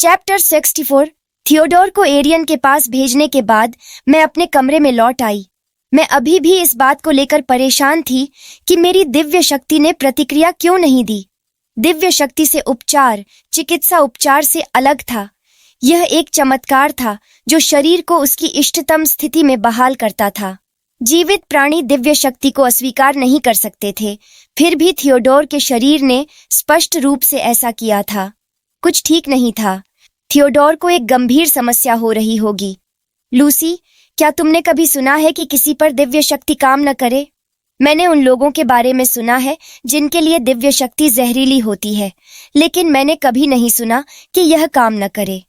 Chapter 64। Theodore को Ariane के पास भेजने के बाद मैं अपने कमरे में लौट आई। मैं अभी भी इस बात को लेकर परेशान थी कि मेरी दिव्य शक्ति ने प्रतिक्रिया क्यों नहीं दी। दिव्य शक्ति से उपचार चिकित्सा उपचार से अलग था। यह एक चमत्कार था जो शरीर को उसकी इष्टतम स्थिति में बहाल करता था। जीवित प्राणी दिव्य शक्ति को अस्वीकार नहीं कर सकते थे, फिर भी थियोडोर के शरीर ने स्पष्ट रूप से ऐसा किया था। कुछ ठीक नहीं था। थियोडोर को एक गंभीर समस्या हो रही होगी। लूसी, क्या तुमने कभी सुना है कि किसी पर दिव्य शक्ति काम न करे? मैंने उन लोगों के बारे में सुना है जिनके लिए दिव्य शक्ति जहरीली होती है, लेकिन मैंने कभी नहीं सुना कि यह काम न करे।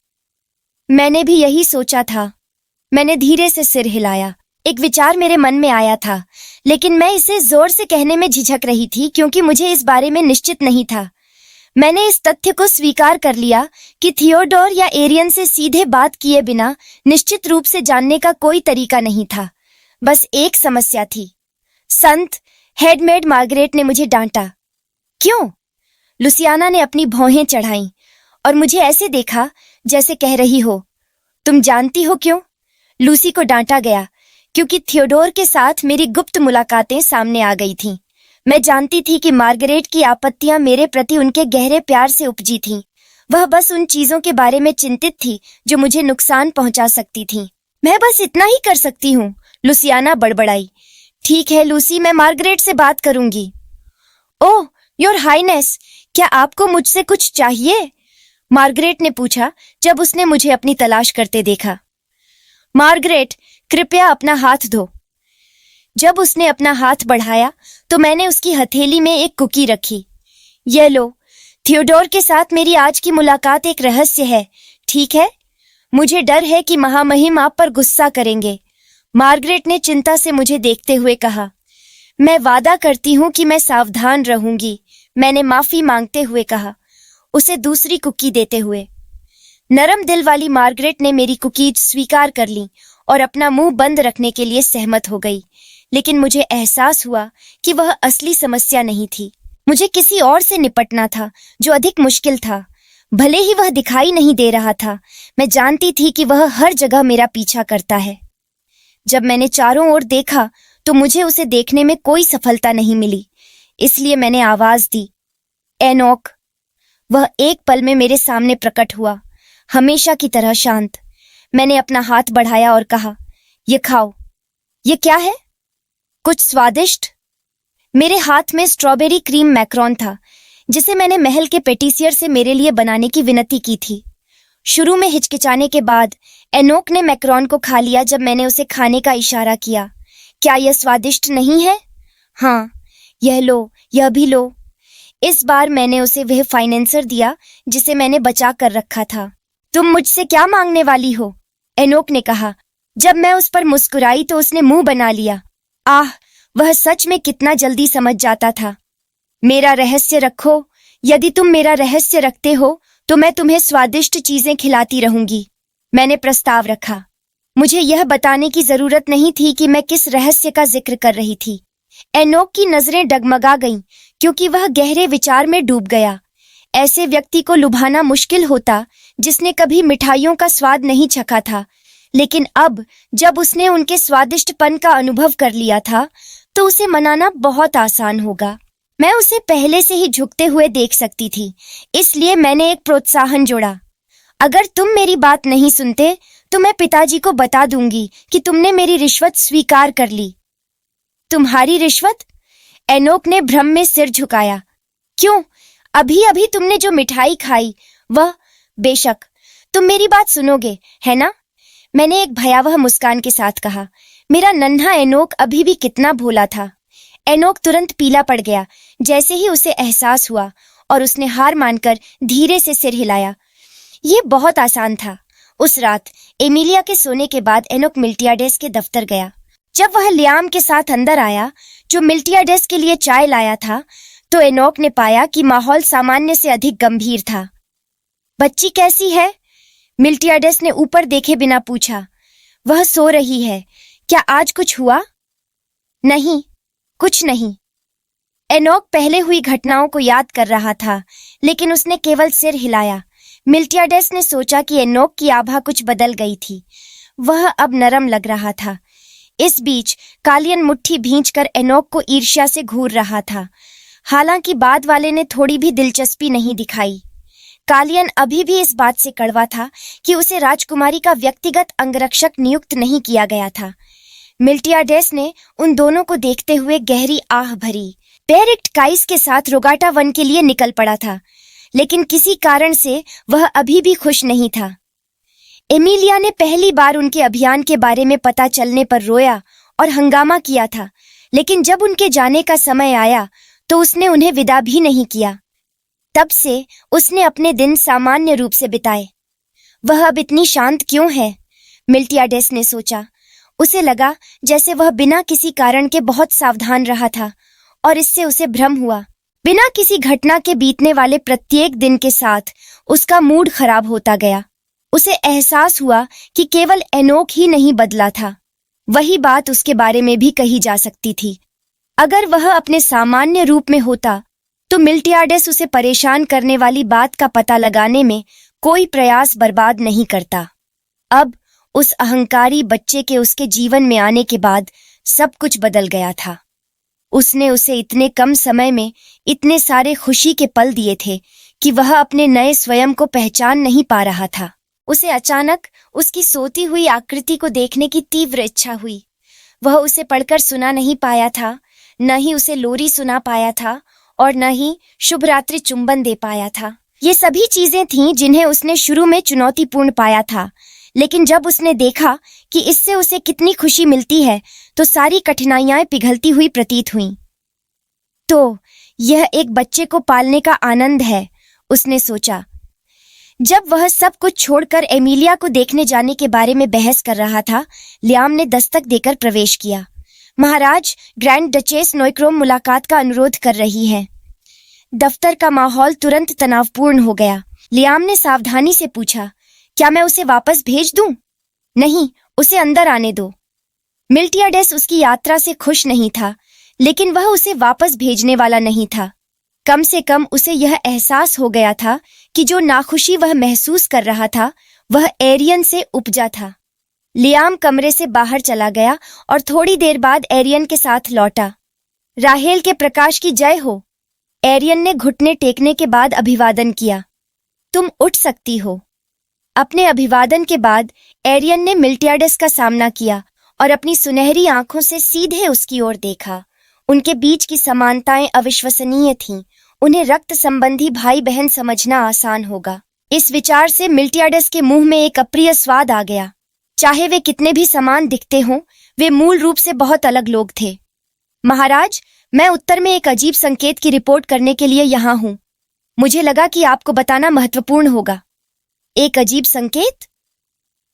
मैंने भी यही सोचा था। मैंने धीरे से सिर हिलाया। एक विचार मेरे मन में आया था, लेकिन मैं इसे जोर से कहने में झिझक रही थी क्योंकि मुझे इस बारे में निश्चित नहीं था। मैंने इस तथ्य को स्वीकार कर लिया कि थियोडोर या एरियन से सीधे बात किए बिना निश्चित रूप से जानने का कोई तरीका नहीं था। बस एक समस्या थी। संत हेडमेड मार्गरेट ने मुझे डांटा। क्यों? लुसियाना ने अपनी भौहें चढ़ाईं और मुझे ऐसे देखा जैसे कह रही हो, तुम जानती हो क्यों? लूसी को डांटा गया क्योंकि थियोडोर के साथ मेरी गुप्त मुलाकातें सामने आ गई थीं। मैं जानती थी कि मार्गरेट की आपत्तियां मेरे प्रति उनके गहरे प्यार से उपजी थीं। वह बस उन चीजों के बारे में चिंतित थी जो मुझे नुकसान पहुंचा सकती थीं। मैं बस इतना ही कर सकती हूँ, लुसियाना बड़बड़ाई। ठीक है लूसी, मैं मार्गरेट से बात करूंगी। ओह योर हाइनेस, क्या आपको मुझसे कुछ चाहिए? मार्गरेट ने पूछा जब उसने मुझे अपनी तलाश करते देखा। मार्गरेट, कृपया अपना हाथ धो। जब उसने अपना हाथ बढ़ाया तो मैंने उसकी हथेली में एक कुकी रखी। ये लो, थियोडोर के साथ मेरी आज की मुलाकात एक रहस्य है, ठीक है? मुझे डर है कि महामहिम आप पर गुस्सा करेंगे। मार्गरेट ने चिंता से मुझे देखते हुए कहा। मैं वादा करती हूँ कि मैं सावधान रहूंगी, मैंने माफी मांगते हुए कहा, उसे दूसरी कुकी देते हुए। नरम दिल वाली मार्गरेट ने मेरी कुकीज स्वीकार कर ली और अपना मुंह बंद रखने के लिए सहमत हो गई, लेकिन मुझे एहसास हुआ कि वह असली समस्या नहीं थी। मुझे किसी और से निपटना था जो अधिक मुश्किल था। भले ही वह दिखाई नहीं दे रहा था, मैं जानती थी कि वह हर जगह मेरा पीछा करता है। जब मैंने चारों ओर देखा तो मुझे उसे देखने में कोई सफलता नहीं मिली, इसलिए मैंने आवाज दी, एनोक। वह एक पल में मेरे सामने प्रकट हुआ, हमेशा की तरह शांत। मैंने अपना हाथ बढ़ाया और कहा, ये खाओ। ये क्या है? कुछ स्वादिष्ट? मेरे हाथ में स्ट्रॉबेरी क्रीम मैक्रोन था, जिसे मैंने महल के पेटिसियर से मेरे लिए बनाने की विनती की थी। शुरू में हिचकिचाने के बाद एनोक ने मैक्रोन को खा लिया जब मैंने उसे खाने का इशारा किया। क्या यह स्वादिष्ट नहीं है? हाँ, यह लो, यह भी लो। इस बार मैंने उसे वह फाइनेंसर दिया जिसे मैंने बचा कर रखा था। तुम मुझसे क्या मांगने वाली हो? एनोक ने कहा। जब मैं उस पर मुस्कुराई तो उसने मुंह बना लिया। आह, वह सच में कितना जल्दी समझ जाता था। मेरा रहस्य रखो। यदि तुम मेरा रहस्य रखते हो तो मैं तुम्हें स्वादिष्ट चीजें खिलाती रहूंगी, मैंने प्रस्ताव रखा। मुझे यह बताने की जरूरत नहीं थी कि मैं किस रहस्य का जिक्र कर रही थी। एनोक की नजरें डगमगा गईं क्योंकि वह गहरे विचार में डूब गया। ऐसे व्यक्ति को लुभाना मुश्किल होता जिसने कभी मिठाइयों का स्वाद नहीं चखा था, लेकिन अब जब उसने उनके स्वादिष्टपन का अनुभव कर लिया था तो उसे मनाना बहुत आसान होगा। मैं उसे पहले से ही झुकते हुए देख सकती थी, इसलिए मैंने एक प्रोत्साहन जोड़ा। अगर तुम मेरी बात नहीं सुनते तो मैं पिताजी को बता दूंगी कि तुमने मेरी रिश्वत स्वीकार कर ली। तुम्हारी रिश्वत? एनोक ने भ्रम में सिर झुकाया। क्यों? अभी अभी तुमने जो मिठाई खाई वह? बेशक, तुम मेरी बात सुनोगे, है ना? मैंने एक भयावह मुस्कान के साथ कहा। मेरा नन्हा एनोक अभी भी कितना भोला था। एनोक तुरंत पीला पड़ गया जैसे ही उसे एहसास हुआ और उसने हार मानकर धीरे से सिर हिलाया। ये बहुत आसान था। उस रात एमिलिया के सोने के बाद एनोक मिल्टियाडेस के दफ्तर गया। जब वह लियाम के साथ अंदर आया जो मिल्टियाडेस के लिए चाय लाया था, तो एनोक ने पाया कि माहौल सामान्य से अधिक गंभीर था। बच्ची कैसी है? मिल्टियाडेस ने ऊपर देखे बिना पूछा। वह सो रही है। क्या आज कुछ हुआ? नहीं, कुछ नहीं। एनोक पहले हुई घटनाओं को याद कर रहा था, लेकिन उसने केवल सिर हिलाया। मिल्टियाडेस ने सोचा कि एनोक की आभा कुछ बदल गई थी। वह अब नरम लग रहा था। इस बीच कालियन मुट्ठी भींचकर एनोक को ईर्ष्या से घूर रहा था। हालांकि बाद वाले ने थोड़ी भी दिलचस्पी नहीं दिखाई। कालियन अभी भी इस बात से कड़वा था कि उसे राजकुमारी का व्यक्तिगत अंगरक्षक नियुक्त नहीं किया गया था। मिल्टियाडेस ने उन दोनों को देखते हुए गहरी आह भरी। पेरिक्ट काइस के साथ रोगाटा वन के लिए निकल पड़ा था, लेकिन किसी कारण से वह अभी भी खुश नहीं था। एमिलिया ने पहली बार उनके अभियान के बारे में पता चलने पर रोया और हंगामा किया था, लेकिन जब उनके जाने का समय आया तो उसने उन्हें विदा भी नहीं किया। तब से उसने अपने दिन सामान्य रूप से बिताए। वह अब इतनी शांत क्यों है? मिल्टियाडेस ने सोचा। उसे लगा जैसे वह बिना किसी कारण के बहुत सावधान रहा था और इससे उसे भ्रम हुआ। बिना किसी घटना के बीतने वाले प्रत्येक दिन के साथ उसका मूड खराब होता गया। उसे एहसास हुआ कि केवल एनोक ही नहीं बदला था, वही बात उसके बारे में भी कही जा सकती थी। अगर वह अपने सामान्य रूप में होता तो मिल्टियाडेस उसे परेशान करने वाली बात का पता लगाने में कोई प्रयास बर्बाद नहीं करता। अब उस अहंकारी बच्चे के उसके जीवन में आने के बाद सब कुछ बदल गया था। उसने उसे इतने कम समय में इतने सारे खुशी के पल दिए थे कि वह अपने नए स्वयं को पहचान नहीं पा रहा था। उसे अचानक उसकी सोती हुई आकृति को देखने की तीव्र इच्छा हुई। वह उसे पढ़कर सुना नहीं पाया था, न ही उसे लोरी सुना पाया था और न ही शुभ रात्रि चुंबन दे पाया था। ये सभी चीजें थीं जिन्हें उसने शुरू में चुनौतीपूर्ण पाया था, लेकिन जब उसने देखा कि इससे उसे कितनी खुशी मिलती है तो सारी कठिनाइयां पिघलती हुई प्रतीत हुईं। तो यह एक बच्चे को पालने का आनंद है, उसने सोचा। जब वह सब कुछ छोड़कर एमिलिया को देखने जाने के बारे में बहस कर रहा था, लियाम ने दस्तक देकर प्रवेश किया। महाराज, ग्रैंड डचेस नोइक्रोम मुलाकात का अनुरोध कर रही है। दफ्तर का माहौल तुरंत तनावपूर्ण हो गया। लियाम ने सावधानी से पूछा, क्या मैं उसे वापस भेज दूं? नहीं, उसे अंदर आने दो। मिल्टियाडेस उसकी यात्रा से खुश नहीं था, लेकिन वह उसे वापस भेजने वाला नहीं था। कम से कम उसे यह एहसास हो गया था कि जो नाखुशी वह महसूस कर रहा था वह एरियन से उपजा था। लियाम कमरे से बाहर चला गया और थोड़ी देर बाद एरियन के साथ लौटा। राहेल के प्रकाश की जय हो। एरियन ने घुटने टेकने के बाद अभिवादन किया। तुम उठ सकती हो। अपने अभिवादन के बाद एरियन ने मिल्टियाडेस का सामना किया और अपनी सुनहरी आंखों से सीधे उसकी ओर देखा। उनके बीच की समानताएं अविश्वसनीय थीं। उन्हें रक्त संबंधी भाई बहन समझना आसान होगा। इस विचार से मिल्टियाडेस के मुंह में एक अप्रिय स्वाद आ गया। चाहे वे कितने भी समान दिखते हों, वे मूल रूप से बहुत अलग लोग थे। महाराज, मैं उत्तर में एक अजीब संकेत की रिपोर्ट करने के लिए यहाँ हूँ। मुझे लगा कि आपको बताना महत्वपूर्ण होगा। एक अजीब संकेत?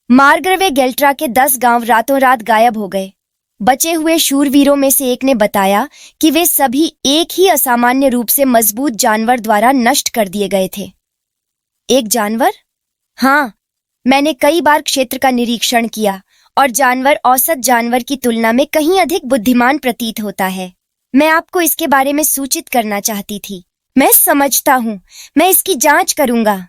मार्ग्रेवे गेल्ट्रा के 10 गांव रातों रात गायब हो गए। बचे हुए शूरवीरों में से एक ने बताया कि वे सभी एक ही असामान्य रूप से मजबूत जानवर द्वारा नष्ट कर दिए गए थे। एक जानवर? हाँ, मैंने कई बार क्षेत्र का निरीक्षण किया और जानवर औसत जानवर की तुलना में कहीं अधिक बुद्धिमान प्रतीत होता है। मैं आपको इसके बारे में सूचित करना चाहती थी। मैं समझता हूँ, मैं इसकी जांच करूंगा।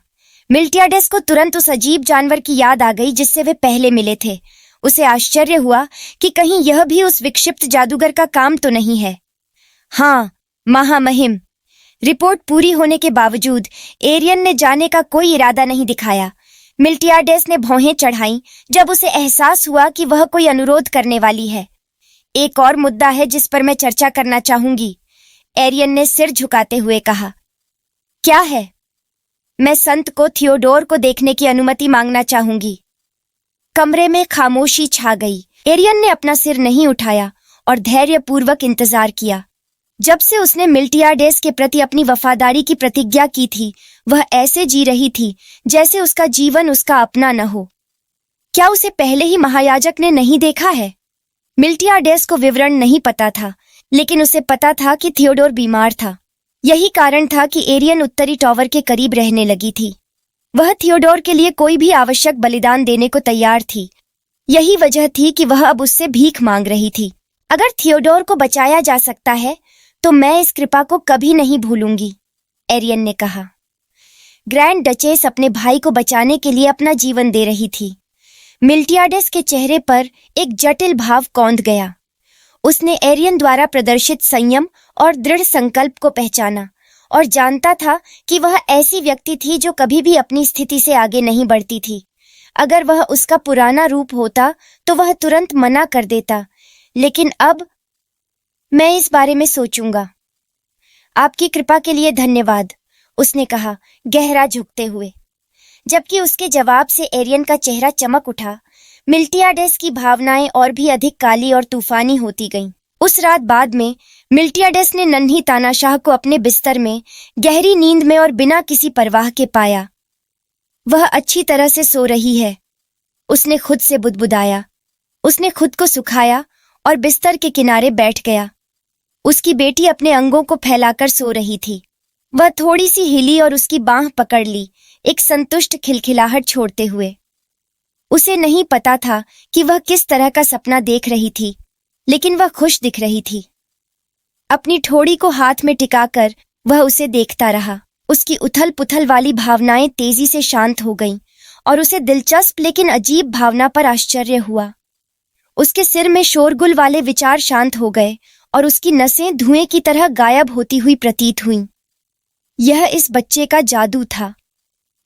मिल्टियाडेस को तुरंत उस अजीब जानवर की याद आ गई जिससे वे पहले मिले थे। उसे आश्चर्य हुआ कि कहीं यह भी उस विक्षिप्त जादूगर का काम तो नहीं है। हाँ, महामहिम। रिपोर्ट पूरी होने के बावजूद एरियन ने जाने का कोई इरादा नहीं दिखाया। मिल्टियाडेस ने भौहें चढ़ाईं जब उसे एहसास हुआ कि वह कोई अनुरोध करने वाली है। एक और मुद्दा है जिस पर मैं चर्चा करना चाहूंगी, एरियन ने सिर झुकाते हुए कहा। क्या है? मैं संत को थियोडोर को देखने की अनुमति मांगना चाहूंगी। कमरे में खामोशी छा गई। एरियन ने अपना सिर नहीं उठाया और धैर्यपूर्वक इंतजार किया। जब से उसने मिल्टियाडेस के प्रति अपनी वफादारी की प्रतिज्ञा की थी, वह ऐसे जी रही थी जैसे उसका जीवन उसका अपना न हो। क्या उसे पहले ही महायाजक ने नहीं देखा है? मिल्टियाडेस को विवरण नहीं पता था, लेकिन उसे पता था कि थियोडोर बीमार था। यही कारण था कि एरियन उत्तरी टॉवर के करीब रहने लगी थी। वह थियोडोर के लिए कोई भी आवश्यक बलिदान देने को तैयार थी। यही वजह थी कि वह अब उससे भीख मांग रही थी। अगर थियोडोर को बचाया जा सकता है तो मैं इस कृपा को कभी नहीं भूलूंगी, एरियन ने कहा। ग्रैंड डचेस अपने भाई को बचाने के लिए अपना जीवन दे रही थी। मिल्टियाडेस के चेहरे पर एक जटिल भाव कौंध गया। उसने एरियन द्वारा प्रदर्शित संयम और दृढ़ संकल्प को पहचाना और जानता था कि वह ऐसी व्यक्ति थी जो कभी भी अपनी स्थिति से आगे नहीं बढ़ती थी। अगर वह उसका पुराना रूप होता तो वह तुरंत मना कर देता, लेकिन अब मैं इस बारे में सोचूंगा। आपकी कृपा के लिए धन्यवाद, उसने कहा गहरा झुकते हुए। जबकि उसके जवाब से एरियन का चेहरा चमक उठा, मिल्टियाडेस की भावनाएं और भी अधिक काली और तूफानी होती गईं। उस रात बाद में मिल्टियाडेस ने नन्ही तानाशाह को अपने बिस्तर में गहरी नींद में और बिना किसी परवाह के पाया। वह अच्छी तरह से सो रही है, उसने खुद से बुदबुदाया। उसने खुद को सुखाया और बिस्तर के किनारे बैठ गया। उसकी बेटी अपने अंगों को फैलाकर सो रही थी। वह थोड़ी सी हिली और उसकी बांह पकड़ ली, एक संतुष्ट खिलखिलाहट छोड़ते हुए। उसे नहीं पता था कि वह किस तरह का सपना देख रही थी, लेकिन वह खुश दिख रही थी। अपनी ठोड़ी को हाथ में टिकाकर वह उसे देखता रहा। उसकी उथल पुथल वाली भावनाएं तेजी से शांत हो गईं और उसे दिलचस्प लेकिन अजीब भावना पर आश्चर्य हुआ। उसके सिर में शोरगुल वाले विचार शांत हो गए और उसकी नसें धुएं की तरह गायब होती हुई प्रतीत हुईं। यह इस बच्चे का जादू था।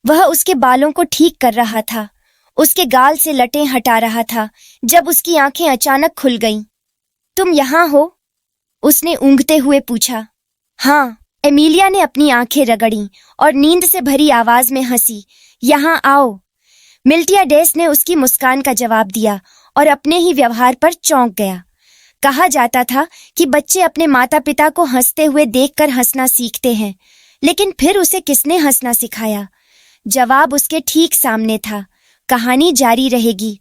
वह उसके बालों को ठीक कर रहा था, उसके गाल से लटें हटा रहा था, जब उसकी आंखें अचानक खुल गईं। तुम यहाँ हो? उसने ऊँघते हुए पूछा। हाँ, एमिलिया ने अपनी आंखें रगड़ीं और नींद से भरी आवाज में हंसी। यहाँ आओ। मिल्टियाडेस ने उसकी मुस्कान का जवाब दिया और अपने ही व्यवहार पर चौंक गया। कहा जाता था कि बच्चे अपने माता पिता को हंसते हुए देखकर हंसना सीखते हैं, लेकिन फिर उसे किसने हंसना सिखाया? जवाब उसके ठीक सामने था। कहानी जारी रहेगी।